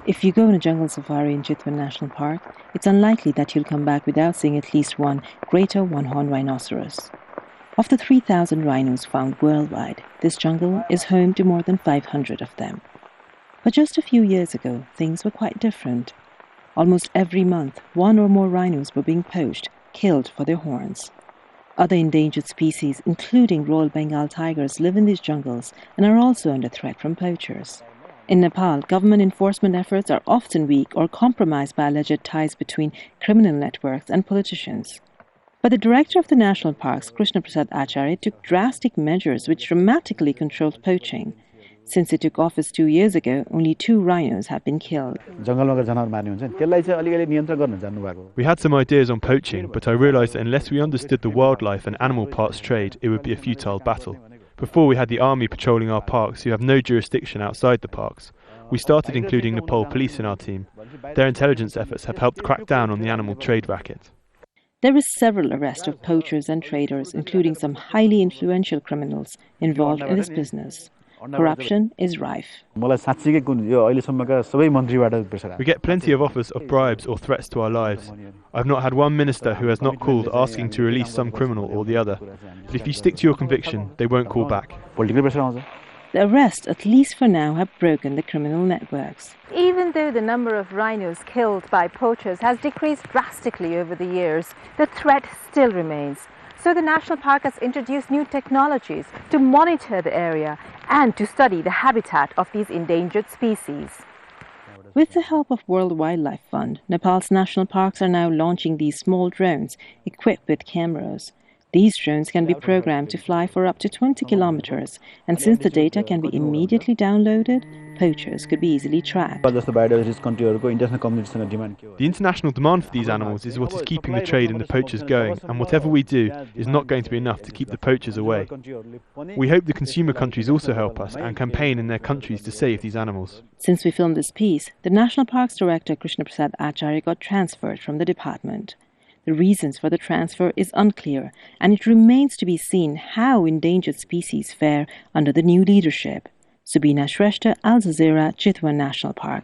If you go on a jungle safari in Chitwan National Park, it's unlikely that you'll come back without seeing at least one greater one-horned rhinoceros. Of the 3,000 rhinos found worldwide, this jungle is home to more than 500 of them. But just a few years ago, things were quite different. Almost every month, one or more rhinos were being poached, killed for their horns. Other endangered species, including Royal Bengal tigers, live in these jungles and are also under threat from poachers. In Nepal, government enforcement efforts are often weak or compromised by alleged ties between criminal networks and politicians. But the director of the national parks, Krishna Prasad Acharya, took drastic measures which dramatically controlled poaching. Since he took office 2 years ago, only 2 rhinos have been killed. We had some ideas on poaching, but I realised that unless we understood the wildlife and animal parts trade, it would be a futile battle. Before we had the army patrolling our parks who have no jurisdiction outside the parks. We started including Nepal police in our team. Their intelligence efforts have helped crack down on the animal trade racket. There is several arrests of poachers and traders, including some highly influential criminals involved in this business. Corruption is rife. We get plenty of offers of bribes or threats to our lives. I've not had one minister who has not called asking to release some criminal or the other. But if you stick to your conviction, they won't call back. The arrests, at least for now, have broken the criminal networks. Even though the number of rhinos killed by poachers has decreased drastically over the years, the threat still remains. So the national park has introduced new technologies to monitor the area and to study the habitat of these endangered species. With the help of World Wildlife Fund, Nepal's national parks are now launching these small drones equipped with cameras. These drones can be programmed to fly for up to 20 kilometers, and since the data can be immediately downloaded, poachers could be easily tracked. The international demand for these animals is what is keeping the trade and the poachers going, and whatever we do is not going to be enough to keep the poachers away. We hope the consumer countries also help us and campaign in their countries to save these animals. Since we filmed this piece, the National Parks Director Krishna Prasad Acharya got transferred from the department. The reasons for the transfer is unclear, and it remains to be seen how endangered species fare under the new leadership. Subina, Shrestha, Jazeera, Chitwan National Park.